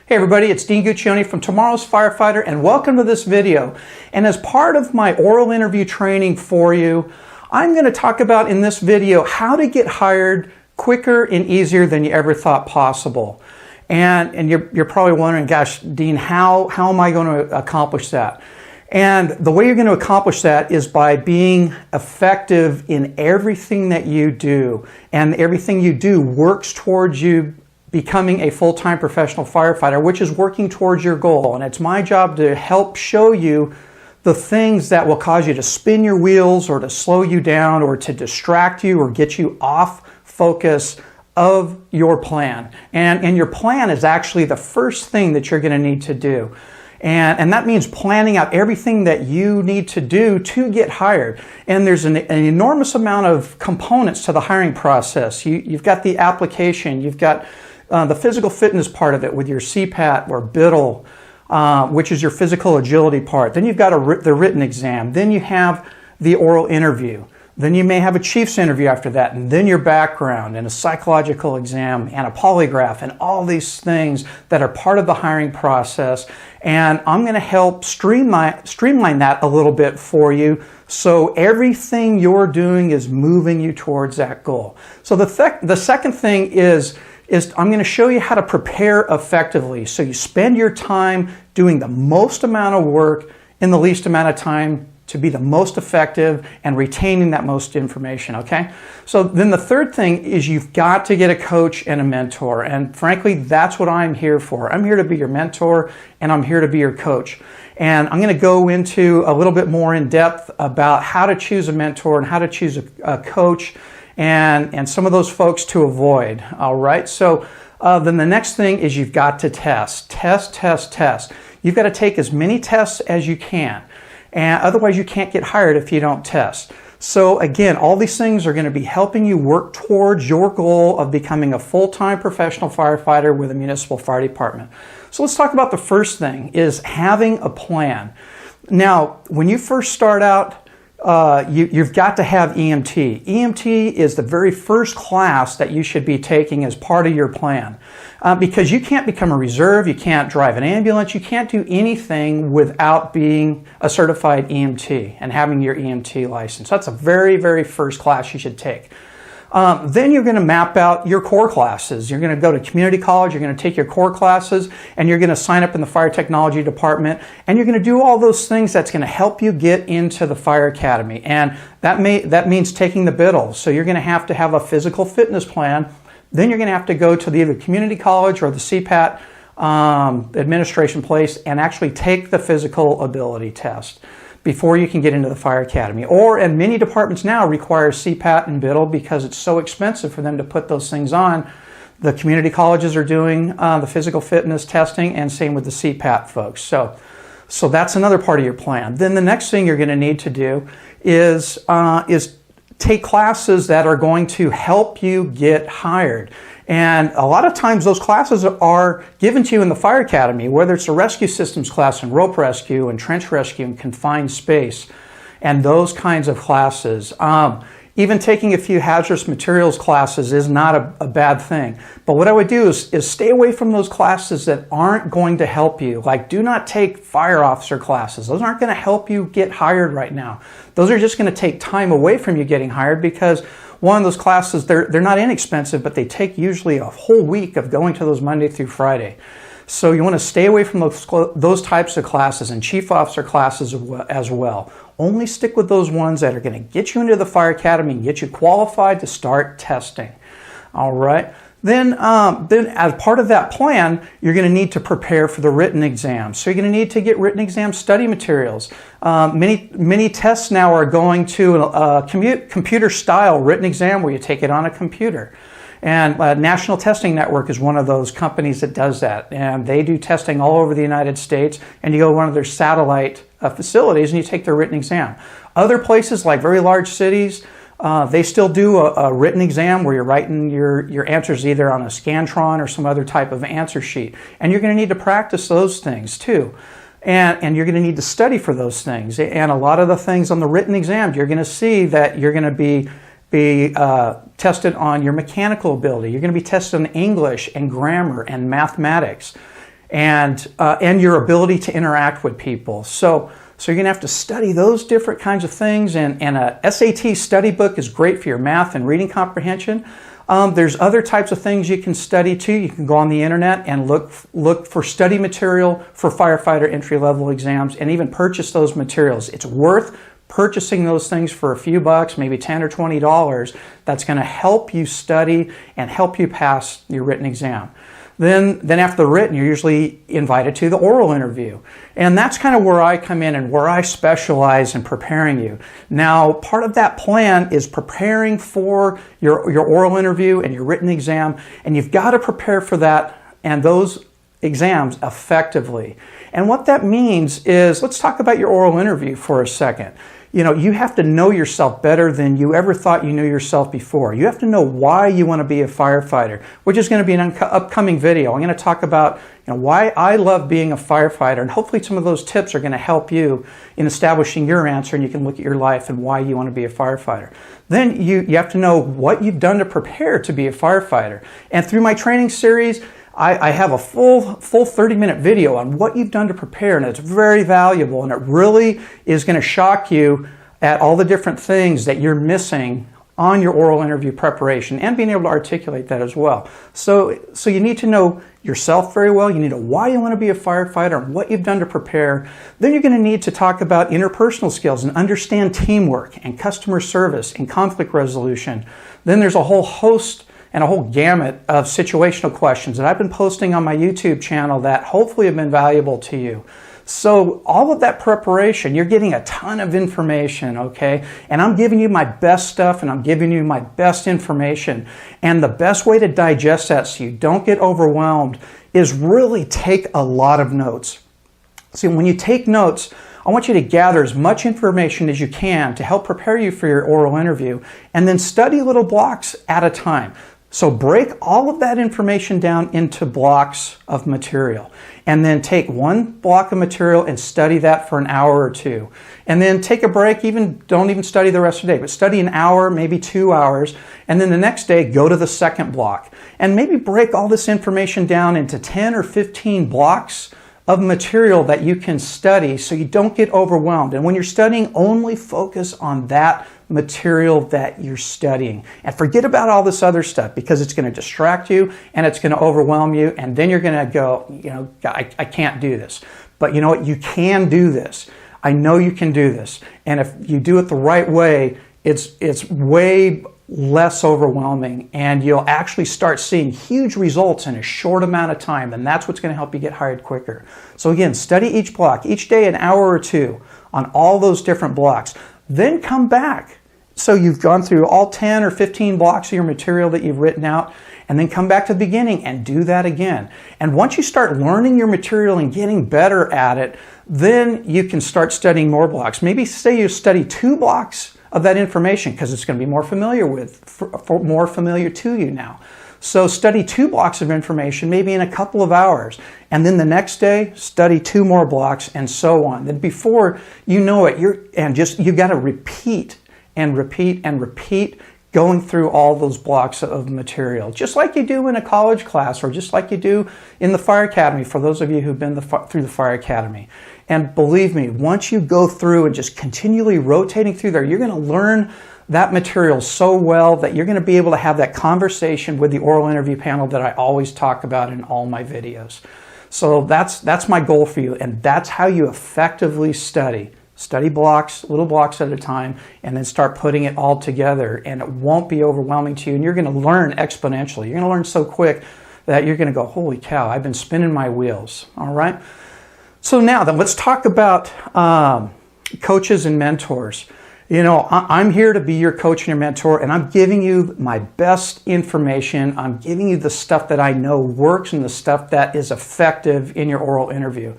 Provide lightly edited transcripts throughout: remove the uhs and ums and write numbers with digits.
Hey everybody, it's Dean Guccione from Tomorrow's Firefighter, and welcome to this video. And as part of my oral interview training for you, I'm going to talk about in this video how to get hired quicker and easier than you ever thought possible. And you're probably wondering, gosh, Dean, how am I going to accomplish that? And the way you're going to accomplish that is by being effective in everything that you do. And everything you do works towards you becoming a full-time professional firefighter, which is working towards your goal. And it's my job to help show you the things that will cause you to spin your wheels or to slow you down or to distract you or get you off focus of your plan. And your plan is actually the first thing that you're going to need to do. And that means planning out everything that you need to do to get hired. And there's an enormous amount of components to the hiring process. You've got the application, you've got the physical fitness part of it with your CPAT or BIDL, which is your physical agility part. Then you've got the written exam. Then you have the oral interview. Then you may have a chief's interview after that, and then your background and a psychological exam and a polygraph and all these things that are part of the hiring process. And I'm going to help streamline that a little bit for you so everything you're doing is moving you towards that goal. So the second thing is I'm going to show you how to prepare effectively. So you spend your time doing the most amount of work in the least amount of time to be the most effective and retaining that most information, okay? So then the third thing is you've got to get a coach and a mentor. And frankly, that's what I'm here for. I'm here to be your mentor and I'm here to be your coach. And I'm going to go into a little bit more in depth about how to choose a mentor and how to choose a coach and some of those folks to avoid, all right? So then the next thing is you've got to test. You've got to take as many tests as you can. And otherwise you can't get hired if you don't test. So again, all these things are going to be helping you work towards your goal of becoming a full-time professional firefighter with a municipal fire department. So let's talk about the first thing, is having a plan. Now, when you first start out, you've got to have EMT. EMT is the very first class that you should be taking as part of your plan. Because you can't become a reserve, you can't drive an ambulance, you can't do anything without being a certified EMT and having your EMT license. That's a very, very first class you should take. Then you're going to map out your core classes. You're going to go to community college, you're going to take your core classes, and you're going to sign up in the fire technology department, and you're going to do all those things that's going to help you get into the fire academy. And that means taking the BIDL. So you're going to have a physical fitness plan. Then you're going to have to go to the either community college or the CPAT administration place and actually take the physical ability test before you can get into the fire academy. And many departments now require CPAT and BIDL because it's so expensive for them to put those things on. The community colleges are doing the physical fitness testing, and same with the CPAT folks. So that's another part of your plan. Then the next thing you're going to need to do is take classes that are going to help you get hired. And a lot of times those classes are given to you in the fire academy, whether it's a rescue systems class and rope rescue and trench rescue and confined space and those kinds of classes. Even taking a few hazardous materials classes is not a bad thing. But what I would do is stay away from those classes that aren't going to help you. Like, do not take fire officer classes. Those aren't going to help you get hired right now. Those are just going to take time away from you getting hired because one of those classes, they're not inexpensive, but they take usually a whole week of going to those Monday through Friday. So you want to stay away from those types of classes and chief officer classes as well. Only stick with those ones that are going to get you into the fire academy and get you qualified to start testing. All right. Then as part of that plan, you're going to need to prepare for the written exam. So you're going to need to get written exam study materials. Many tests now are going to a computer-style written exam where you take it on a computer. And National Testing Network is one of those companies that does that. And they do testing all over the United States. And you go to one of their satellite facilities and you take their written exam. Other places, like very large cities, they still do a written exam where you're writing your answers either on a Scantron or some other type of answer sheet. And you're going to need to practice those things too. And you're going to need to study for those things. And a lot of the things on the written exam, you're going to see that you're going to be tested on your mechanical ability. You're going to be tested on English and grammar and mathematics. and your ability to interact with people. So you're going to have to study those different kinds of things, and a SAT study book is great for your math and reading comprehension. There's other types of things you can study too. You can go on the internet and look for study material for firefighter entry-level exams and even purchase those materials. It's worth purchasing those things for a few bucks, maybe $10 or $20. That's going to help you study and help you pass your written exam. Then after the written, you're usually invited to the oral interview. And that's kind of where I come in and where I specialize in preparing you. Now, part of that plan is preparing for your oral interview and your written exam. And you've got to prepare for that and those exams effectively. And what that means is, let's talk about your oral interview for a second. You know, you have to know yourself better than you ever thought you knew yourself before. You have to know why you want to be a firefighter, which is going to be an upcoming video. I'm going to talk about why I love being a firefighter, and hopefully some of those tips are going to help you in establishing your answer, and you can look at your life and why you want to be a firefighter. Then you have to know what you've done to prepare to be a firefighter. And through my training series, I have a full 30-minute video on what you've done to prepare, and it's very valuable, and it really is going to shock you at all the different things that you're missing on your oral interview preparation and being able to articulate that as well. So you need to know yourself very well. You need to know why you want to be a firefighter and what you've done to prepare. Then you're going to need to talk about interpersonal skills and understand teamwork and customer service and conflict resolution. Then there's a whole host and a whole gamut of situational questions that I've been posting on my YouTube channel that hopefully have been valuable to you. So all of that preparation, you're getting a ton of information, okay? And I'm giving you my best stuff, and I'm giving you my best information. And the best way to digest that so you don't get overwhelmed is really take a lot of notes. See, when you take notes, I want you to gather as much information as you can to help prepare you for your oral interview, and then study little blocks at a time. So break all of that information down into blocks of material, and then take one block of material and study that for an hour or two. And then take a break, don't even study the rest of the day, but study an hour, maybe 2 hours, and then the next day go to the second block. And maybe break all this information down into 10 or 15 blocks of material that you can study so you don't get overwhelmed. And when you're studying, only focus on that material that you're studying, and forget about all this other stuff, because it's going to distract you and it's going to overwhelm you, and then you're going to go, I can't do this. But you know what? You can do this. I know you can do this. And if you do it the right way, it's way less overwhelming, and you'll actually start seeing huge results in a short amount of time, and that's what's going to help you get hired quicker. So again, study each block, each day an hour or two on all those different blocks. Then come back. So you've gone through all 10 or 15 blocks of your material that you've written out, and then come back to the beginning and do that again. And once you start learning your material and getting better at it, then you can start studying more blocks. Maybe say you study 2 blocks of that information, because it's going to be more familiar to you now. So study 2 blocks of information, maybe in a couple of hours, and then the next day study 2 more blocks, and so on. Then before you know it, you got to repeat and repeat and repeat, going through all those blocks of material, just like you do in a college class, or just like you do in the Fire Academy, for those of you who've been through the Fire Academy. And believe me, once you go through and just continually rotating through there, you're going to learn that material so well that you're going to be able to have that conversation with the oral interview panel that I always talk about in all my videos. So that's my goal for you, and that's how you effectively study. Study blocks, little blocks at a time, and then start putting it all together, and it won't be overwhelming to you, and you're going to learn exponentially. You're going to learn so quick that you're going to go, holy cow, I've been spinning my wheels. All right? So now then, let's talk about coaches and mentors. I'm here to be your coach and your mentor, and I'm giving you my best information. I'm giving you the stuff that I know works and the stuff that is effective in your oral interview.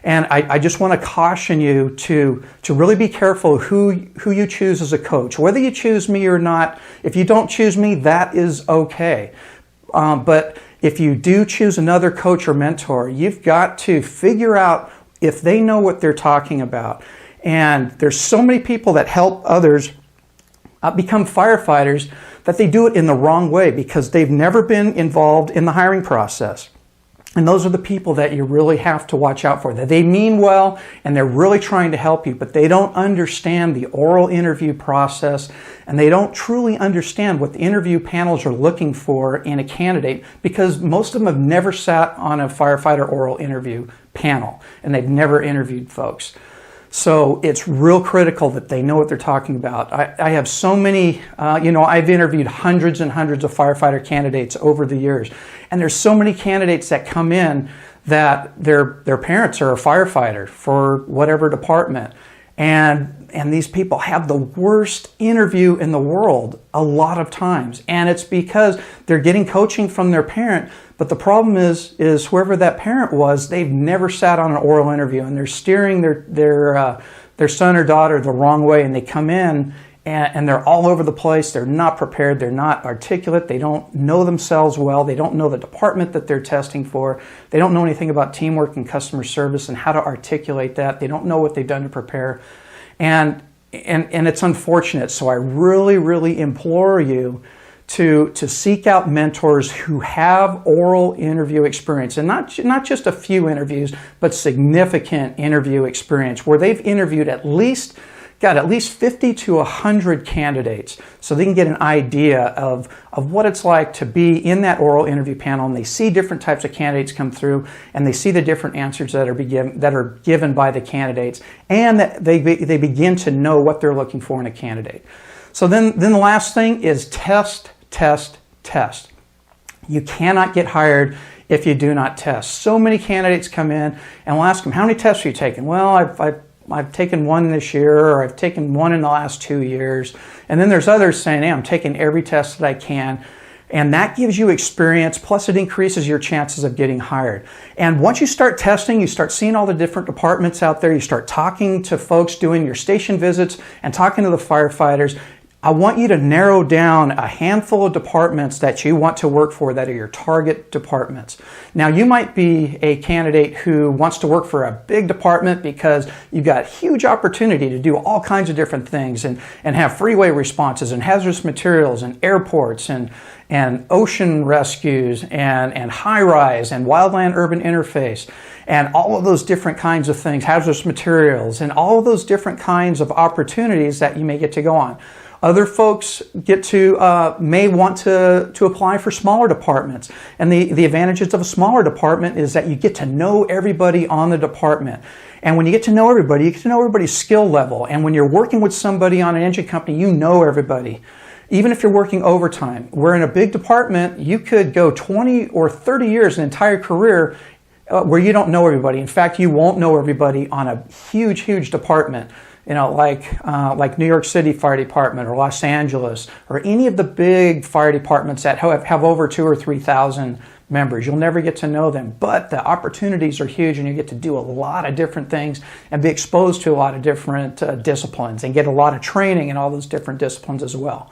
And I just want to caution you to really be careful who you choose as a coach. Whether you choose me or not, if you don't choose me, that is okay. But if you do choose another coach or mentor, you've got to figure out if they know what they're talking about. And there's so many people that help others become firefighters that they do it in the wrong way, because they've never been involved in the hiring process. And those are the people that you really have to watch out for. That they mean well and they're really trying to help you, but they don't understand the oral interview process, and they don't truly understand what the interview panels are looking for in a candidate, because most of them have never sat on a firefighter oral interview panel and they've never interviewed folks. So it's real critical that they know what they're talking about. I have so many, I've interviewed hundreds and hundreds of firefighter candidates over the years. And there's so many candidates that come in that their parents are a firefighter for whatever department. And these people have the worst interview in the world a lot of times. And it's because they're getting coaching from their parent. But the problem is whoever that parent was, they've never sat on an oral interview, and they're steering their son or daughter the wrong way, and they come in and they're all over the place. They're not prepared. They're not articulate. They don't know themselves well. They don't know the department that they're testing for. They don't know anything about teamwork and customer service and how to articulate that. They don't know what they've done to prepare. And it's unfortunate. So I really, really implore you to seek out mentors who have oral interview experience, and not just a few interviews, but significant interview experience where they've interviewed at least 50 to 100 candidates, so they can get an idea of what it's like to be in that oral interview panel, and they see different types of candidates come through, and they see the different answers that are given by the candidates, and that they begin to know what they're looking for in a candidate. So then the last thing is test. You cannot get hired if you do not test. So many candidates come in and we'll ask them, how many tests are you taking? Well, I've taken one this year, or I've taken one in the last 2 years. And then there's others saying, hey, I'm taking every test that I can. And that gives you experience, plus it increases your chances of getting hired. And once you start testing, you start seeing all the different departments out there, you start talking to folks, doing your station visits and talking to the firefighters. I want you to narrow down a handful of departments that you want to work for that are your target departments. Now, you might be a candidate who wants to work for a big department because you've got huge opportunity to do all kinds of different things and have freeway responses and hazardous materials and airports and ocean rescues and high-rise and wildland urban interface and all of those different kinds of things, hazardous materials, and all of those different kinds of opportunities that you may get to go on. Other folks may want to apply for smaller departments. And the advantages of a smaller department is that you get to know everybody on the department. And when you get to know everybody, you get to know everybody's skill level. And when you're working with somebody on an engine company, you know everybody. Even if you're working overtime, where in a big department, you could go 20 or 30 years, an entire career, where you don't know everybody. In fact, you won't know everybody on a huge, huge department. Like New York City Fire Department or Los Angeles or any of the big fire departments that have over 2,000 or 3,000 members. You'll never get to know them, but the opportunities are huge, and you get to do a lot of different things and be exposed to a lot of different disciplines and get a lot of training in all those different disciplines as well.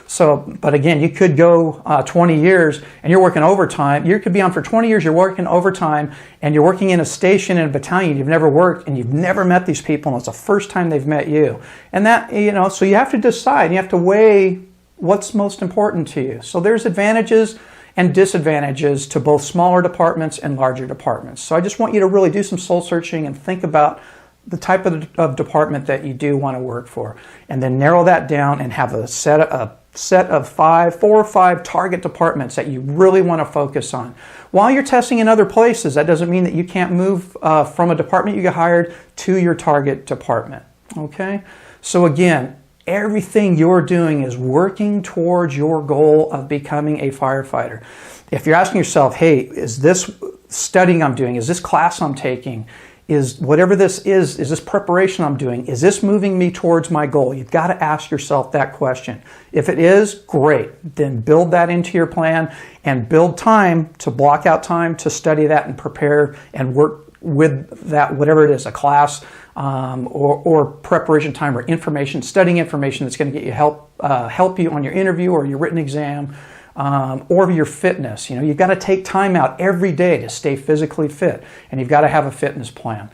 So, but again, you could go 20 years and you're working overtime. You could be on for 20 years, you're working overtime, and you're working in a station in a battalion you've never worked, and you've never met these people, and it's the first time they've met you. And that, so you have to decide, you have to weigh what's most important to you. So there's advantages and disadvantages to both smaller departments and larger departments. So I just want you to really do some soul searching and think about the type of department that you do want to work for, and then narrow that down and have a set of 4 or 5 target departments that you really want to focus on. While you're testing in other places, that doesn't mean that you can't move from a department you get hired to your target department. Okay? So again, everything you're doing is working towards your goal of becoming a firefighter. If you're asking yourself, hey, is this studying I'm doing, is this class I'm taking, is whatever this is this preparation I'm doing, is this moving me towards my goal? You've got to ask yourself that question. If it is, great. Then build that into your plan and build time to block out time to study that and prepare and work with that, whatever it is, a class or preparation time or information, studying information that's going to get you help you on your interview or your written exam. Or your fitness. You've got to take time out every day to stay physically fit, and you've got to have a fitness plan.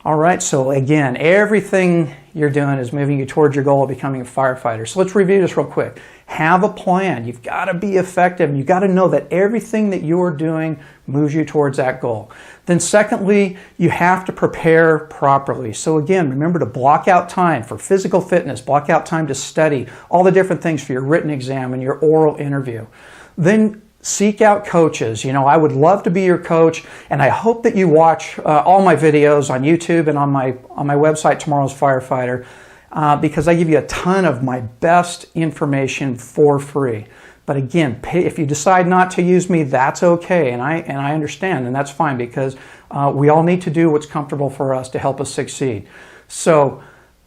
All right, so again, everything you're doing is moving you towards your goal of becoming a firefighter. So let's review this real quick. Have a plan. You've got to be effective. You've got to know that everything that you're doing moves you towards that goal. Then secondly, you have to prepare properly. So again, remember to block out time for physical fitness, block out time to study, all the different things for your written exam and your oral interview. Then seek out coaches. You know, I would love to be your coach, and I hope that you watch all my videos on YouTube and on my website, Tomorrow's Firefighter, because I give you a ton of my best information for free. But again, if you decide not to use me, that's okay, and I understand, and that's fine, because we all need to do what's comfortable for us to help us succeed. So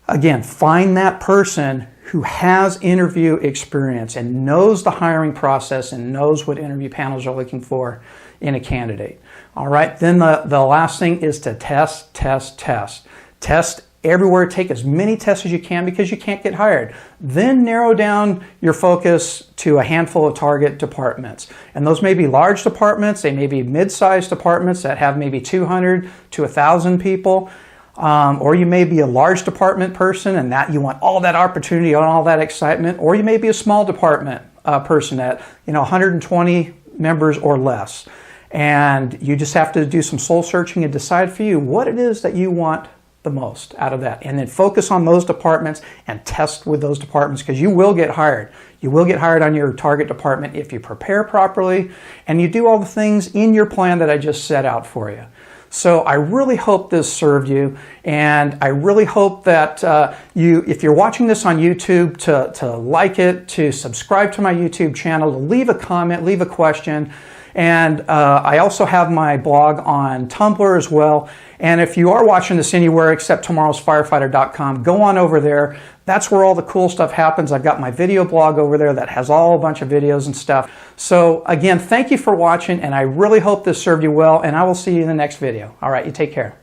again, find that person who has interview experience and knows the hiring process and knows what interview panels are looking for in a candidate. All right, then the last thing is to test. Test everywhere. Take as many tests as you can, because you can't get hired. Then narrow down your focus to a handful of target departments. And those may be large departments, they may be mid-sized departments that have maybe 200 to 1,000 people. Or you may be a large department person and that you want all that opportunity and all that excitement. Or you may be a small department person at 120 members or less. And you just have to do some soul searching and decide for you what it is that you want the most out of that. And then focus on those departments and test with those departments, because you will get hired. You will get hired on your target department if you prepare properly and you do all the things in your plan that I just set out for you. So I really hope this served you, and I really hope that if you're watching this on YouTube, to like it, to subscribe to my YouTube channel, to leave a comment, leave a question. And I also have my blog on Tumblr as well. And if you are watching this anywhere except tomorrowsfirefighter.com, go on over there. That's where all the cool stuff happens. I've got my video blog over there that has a bunch of videos and stuff. So again, thank you for watching, and I really hope this served you well, and I will see you in the next video. All right, you take care.